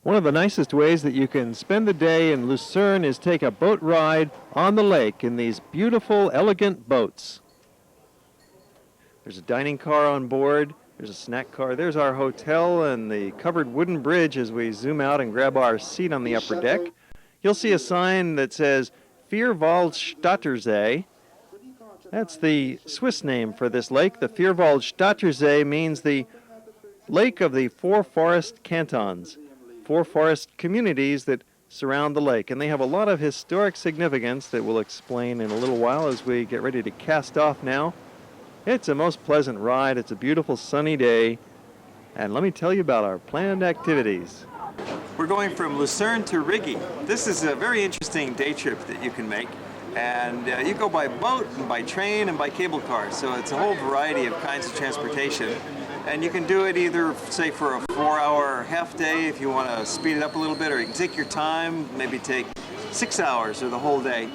One of the nicest ways that you can spend the day in Lucerne is take a boat ride on the lake in these beautiful, elegant boats. There's a dining car on board, there's a snack car, there's our hotel and the covered wooden bridge as we zoom out and grab our seat on the upper deck. You'll see a sign that says Vierwaldstättersee. That's the Swiss name for this lake. The Vierwaldstättersee means the lake of the four forest cantons, four forest communities that surround the lake. And they have a lot of historic significance that we'll explain in a little while as we get ready to cast off now. It's a most pleasant ride. It's a beautiful sunny day. And let me tell you about our planned activities. We're going from Lucerne to Rigi. This is a very interesting day trip that you can make. And you go by boat and by train and by cable car. So it's a whole variety of kinds of transportation. And you can do it either, say, for a 4-hour half day if you want to speed it up a little bit, or you can take your time, maybe take 6 hours or the whole day.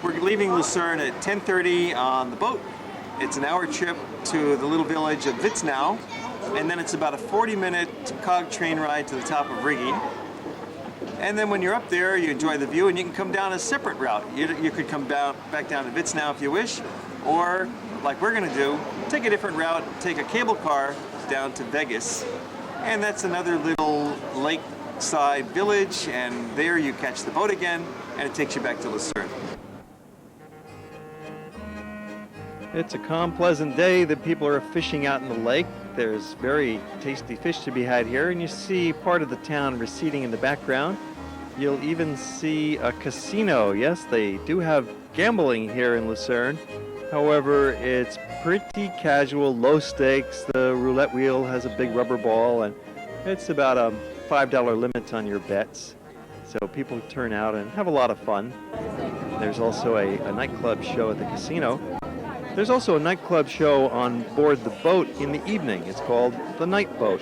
We're leaving Lucerne at 10:30 on the boat. It's an hour trip to the little village of Witznau, and then it's about a 40-minute cog train ride to the top of Rigi. And then when you're up there, you enjoy the view, and you can come down a separate route. You could come back down to Witznau if you wish, or like we're going to do, take a different route, take a cable car down to Vegas, and that's another little lakeside village, and there you catch the boat again, and it takes you back to Lucerne. It's a calm, pleasant day. The people are fishing out in the lake. There's very tasty fish to be had here, and you see part of the town receding in the background. You'll even see a casino. Yes, they do have gambling here in Lucerne. However, it's pretty casual, low stakes. The roulette wheel has a big rubber ball, and it's about a $5 limit on your bets. So people turn out and have a lot of fun. There's also a nightclub show at the casino. There's also a nightclub show on board the boat in the evening. It's called the Night Boat,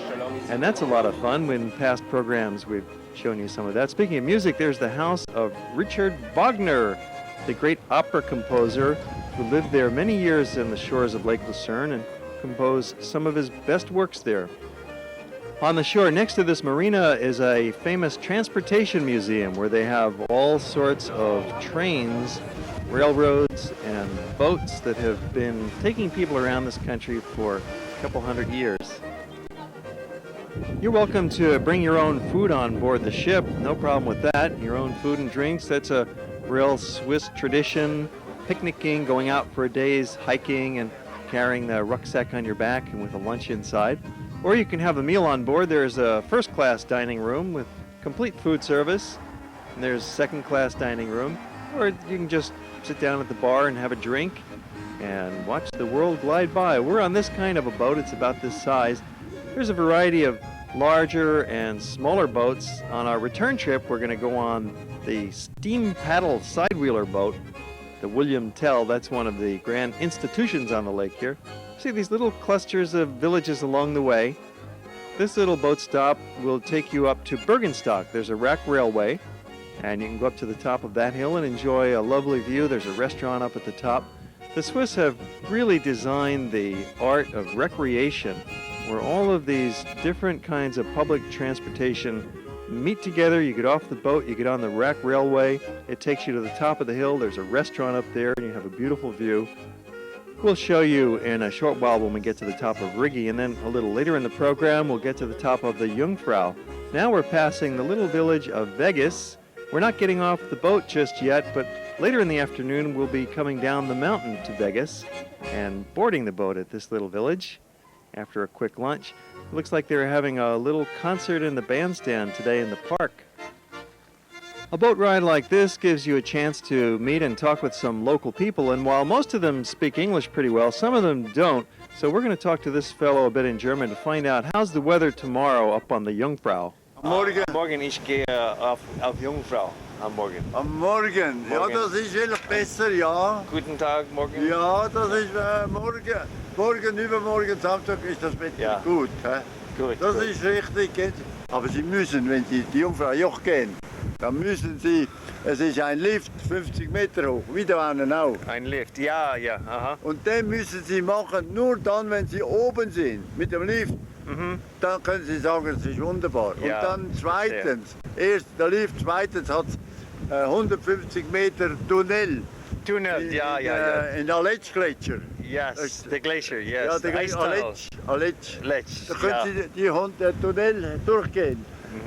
and that's a lot of fun. In past programs, we've shown you some of that. Speaking of music, there's the house of Richard Wagner, the great opera composer who lived there many years in the shores of Lake Lucerne and composed some of his best works there. On the shore next to this marina is a famous transportation museum where they have all sorts of trains, railroads, and boats that have been taking people around this country for a couple hundred years. You're welcome to bring your own food on board the ship, no problem with that. Your own food and drinks, that's a real Swiss tradition. Picnicking, going out for a day's hiking and carrying the rucksack on your back and with a lunch inside. Or you can have a meal on board. There's a first-class dining room with complete food service, and there's a second-class dining room. Or you can just sit down at the bar and have a drink and watch the world glide by. We're on this kind of a boat. It's about this size. There's a variety of larger and smaller boats. On our return trip, we're going to go on the steam paddle side-wheeler boat, the William Tell. That's one of the grand institutions on the lake here. See these little clusters of villages along the way. This little boat stop will take you up to Bergenstock. There's a rack railway, and you can go up to the top of that hill and enjoy a lovely view. There's a restaurant up at the top. The Swiss have really designed the art of recreation, where all of these different kinds of public transportation meet together. You get off the boat, you get on the rack railway, it takes you to the top of the hill. There's a restaurant up there, and you have a beautiful view. We'll show you in a short while when we get to the top of Rigi, and then a little later in the program we'll get to the top of the Jungfrau. Now we're passing the little village of Vegas. We're not getting off the boat just yet, but later in the afternoon we'll be coming down the mountain to Vegas and boarding the boat at this little village after a quick lunch. It looks like they're having a little concert in the bandstand today in the park. A boat ride like this gives you a chance to meet and talk with some local people, and while most of them speak English pretty well, some of them don't. So we're going to talk to this fellow a bit in German to find out how's the weather tomorrow up on the Jungfrau. Morgen. Morgen, ich gehe auf Jungfrau am Morgen. Am Morgen. Ja, das ist wieder besser, ja. Guten Tag, morgen. Ja, das ist morgen. Morgen, übermorgen, Samstag ist das Wetter gut. He? Gut. Das gut. ist richtig. Aber Sie müssen, wenn Sie die Jungfrau Joch gehen, dann müssen Sie, es ist ein Lift 50 Meter hoch, wie da einen auch. Ein Lift, ja, aha. Und den müssen Sie machen, nur dann, wenn Sie oben sind. Mit dem Lift dann können Sie sagen, es ist wunderbar. Ja, Und dann zweitens, der Lift zweitens hat 150 Meter Tunnel. Tunnel, In der Aletsch-Gletscher. Yes, the glacier, yes. Ja, der Aletsch. Letsch, Da können Sie die Tunnel durchgehen.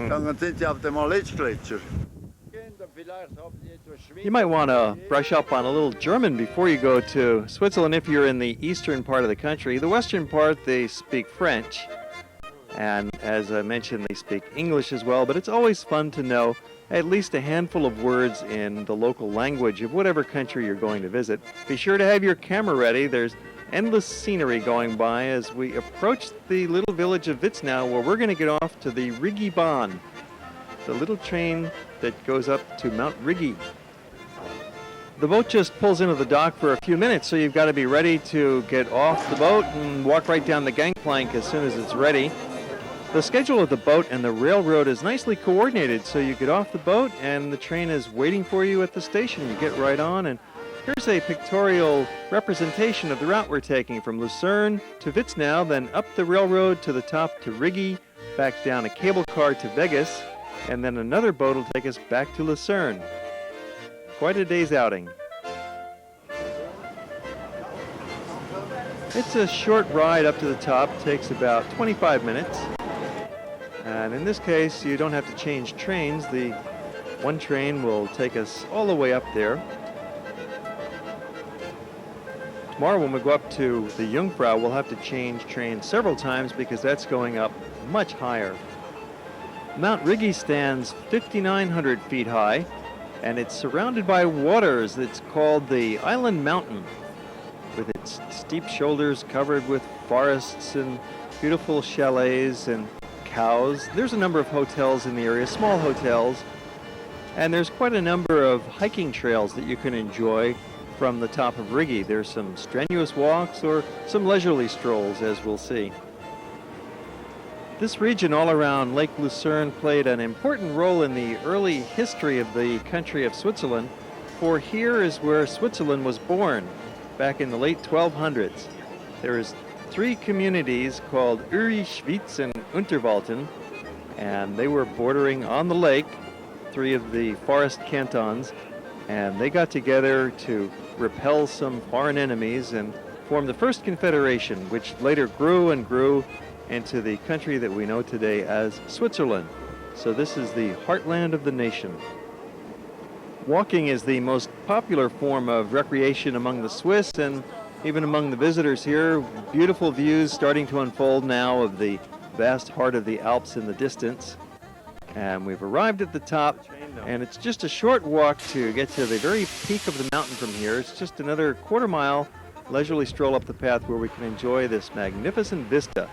Dann sind Sie auf dem Aletsch-Gletscher. You might want to brush up on a little German before you go to Switzerland if you're in the eastern part of the country. The western part, they speak French. And as I mentioned, they speak English as well. But it's always fun to know at least a handful of words in the local language of whatever country you're going to visit. Be sure to have your camera ready. There's endless scenery going by as we approach the little village of Witznau, where we're going to get off to the Rigi Bahn, the little train that goes up to Mount Rigi. The boat just pulls into the dock for a few minutes, so you've got to be ready to get off the boat and walk right down the gangplank as soon as it's ready. The schedule of the boat and the railroad is nicely coordinated, so you get off the boat and the train is waiting for you at the station. You get right on, and here's a pictorial representation of the route we're taking from Lucerne to Witznau, then up the railroad to the top to Rigi, back down a cable car to Vegas, and then another boat will take us back to Lucerne. Quite a day's outing. It's a short ride up to the top, takes about 25 minutes. And in this case, you don't have to change trains. The one train will take us all the way up there. Tomorrow when we go up to the Jungfrau, we'll have to change trains several times because that's going up much higher. Mount Rigi stands 5,900 feet high, and it's surrounded by waters. It's called the Island Mountain, with its steep shoulders covered with forests and beautiful chalets and cows. There's a number of hotels in the area, small hotels, and there's quite a number of hiking trails that you can enjoy from the top of Rigi. There's some strenuous walks or some leisurely strolls, as we'll see. This region all around Lake Lucerne played an important role in the early history of the country of Switzerland, for here is where Switzerland was born back in the late 1200s. There is 3 communities called Uri, Schwyz, and Unterwalden, and they were bordering on the lake, 3 of the forest cantons, and they got together to repel some foreign enemies and form the first confederation, which later grew and grew into the country that we know today as Switzerland. So this is the heartland of the nation. Walking is the most popular form of recreation among the Swiss and even among the visitors here. Beautiful views starting to unfold now of the vast heart of the Alps in the distance. And we've arrived at the top, and it's just a short walk to get to the very peak of the mountain from here. It's just another quarter-mile leisurely stroll up the path where we can enjoy this magnificent vista.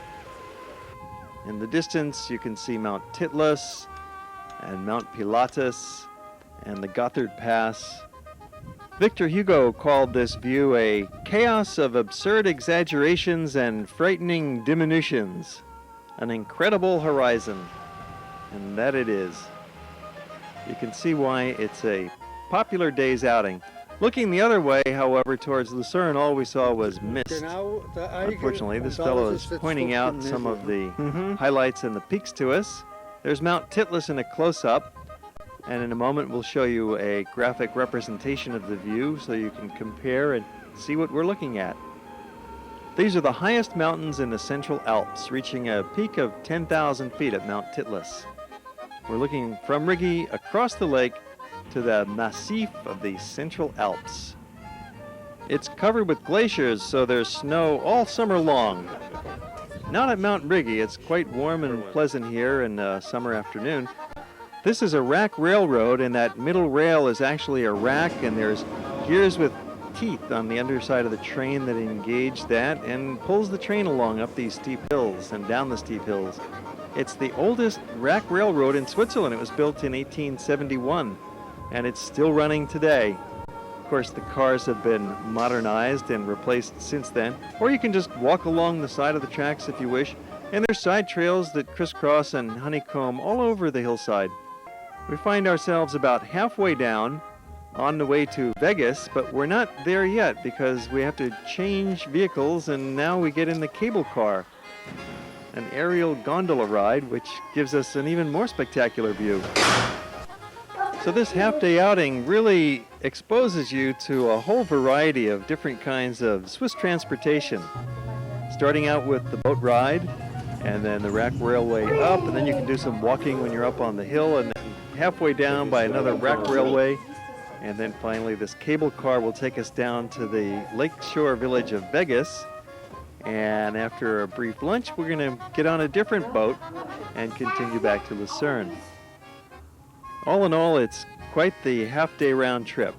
In the distance, you can see Mount Titlis and Mount Pilatus and the Gotthard Pass. Victor Hugo called this view a chaos of absurd exaggerations and frightening diminutions, an incredible horizon, and that it is. You can see why it's a popular day's outing. Looking the other way, however, towards Lucerne, all we saw was mist. Unfortunately, this fellow is pointing out some of the highlights and the peaks to us. There's Mount Titlis in a close-up, and in a moment we'll show you a graphic representation of the view so you can compare and see what we're looking at. These are the highest mountains in the Central Alps, reaching a peak of 10,000 feet at Mount Titlis. We're looking from Rigi across the lake to the Massif of the Central Alps. It's covered with glaciers, so there's snow all summer long. Not at Mount Rigi. It's quite warm and pleasant here in a summer afternoon. This is a rack railroad, and that middle rail is actually a rack, and there's gears with teeth on the underside of the train that engage that and pulls the train along up these steep hills and down the steep hills. It's the oldest rack railroad in Switzerland. It was built in 1871, and it's still running today. Of course, the cars have been modernized and replaced since then, or you can just walk along the side of the tracks if you wish, and there's side trails that crisscross and honeycomb all over the hillside. We find ourselves about halfway down on the way to Vegas, but we're not there yet because we have to change vehicles, and now we get in the cable car. an aerial gondola ride, which gives us an even more spectacular view. So this half-day outing really exposes you to a whole variety of different kinds of Swiss transportation. Starting out with the boat ride, and then the rack railway up, and then you can do some walking when you're up on the hill, and then halfway down by another rack railway, and then finally this cable car will take us down to the lakeshore village of Vegas. And after a brief lunch, we're going to get on a different boat and continue back to Lucerne. All in all, it's quite the half-day round trip.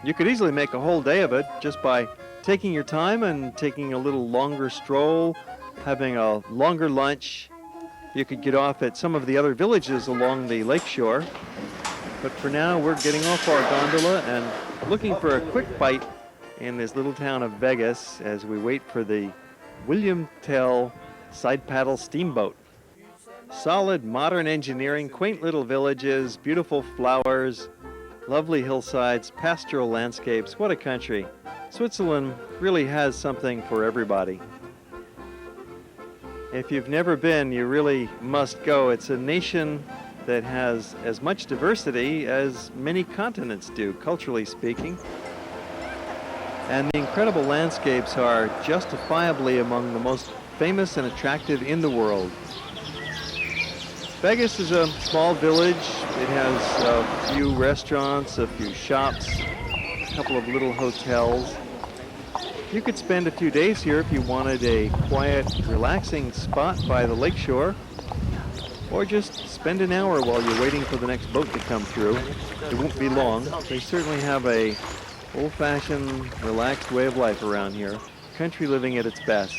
You could easily make a whole day of it just by taking your time and taking a little longer stroll, having a longer lunch. You could get off at some of the other villages along the lakeshore. But for now, we're getting off our gondola and looking for a quick bite in this little town of Vegas as we wait for the William Tell side paddle steamboat. Solid modern engineering, quaint little villages, beautiful flowers, lovely hillsides, pastoral landscapes. What a country. Switzerland really has something for everybody. If you've never been, you really must go. It's a nation that has as much diversity as many continents do, culturally speaking. And the incredible landscapes are justifiably among the most famous and attractive in the world. Vegas is a small village. It has a few restaurants, a few shops, a couple of little hotels. You could spend a few days here if you wanted a quiet, relaxing spot by the lakeshore, or just spend an hour while you're waiting for the next boat to come through. It won't be long. They certainly have a old-fashioned, relaxed way of life around here. Country living at its best.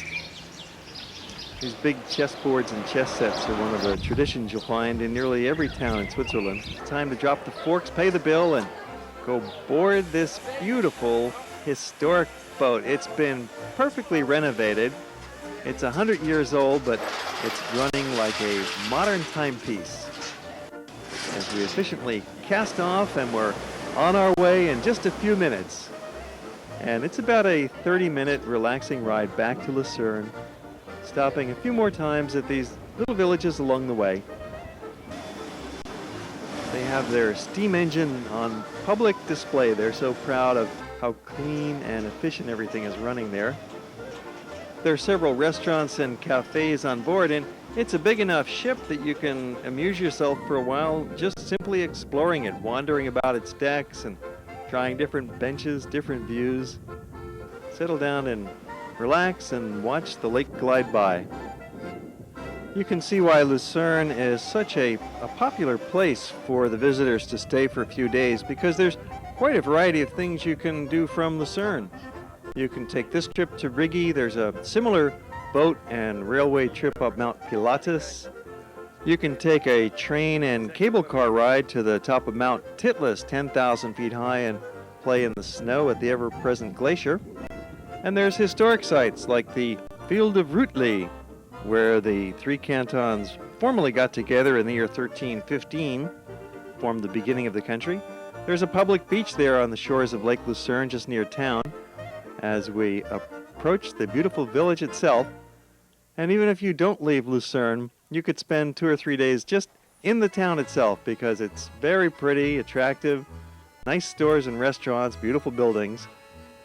These big chessboards and chess sets are one of the traditions you'll find in nearly every town in Switzerland. It's time to drop the forks, pay the bill, and go board this beautiful, historic boat. It's been perfectly renovated. It's 100 years old, but it's running like a modern timepiece. As we efficiently cast off, and we're on our way in just a few minutes. And it's about a 30-minute relaxing ride back to Lucerne, stopping a few more times at these little villages along the way. They have their steam engine on public display. They're so proud of how clean and efficient everything is running there. There are several restaurants and cafes on board, and it's a big enough ship that you can amuse yourself for a while just simply exploring it, wandering about its decks and trying different benches, different views. Settle down and relax and watch the lake glide by. You can see why Lucerne is such a popular place for the visitors to stay for a few days, because there's quite a variety of things you can do from Lucerne. You can take this trip to Rigi. There's a similar boat and railway trip up Mount Pilatus. You can take a train and cable car ride to the top of Mount Titlis, 10,000 feet high, and play in the snow at the ever-present glacier. And there's historic sites like the Field of Rutli, where the three cantons formerly got together in the year 1315, formed the beginning of the country. There's a public beach there on the shores of Lake Lucerne, just near town, as we approach the beautiful village itself. And even if you don't leave Lucerne, you could spend 2 or 3 days just in the town itself, because it's very pretty, attractive, nice stores and restaurants, beautiful buildings.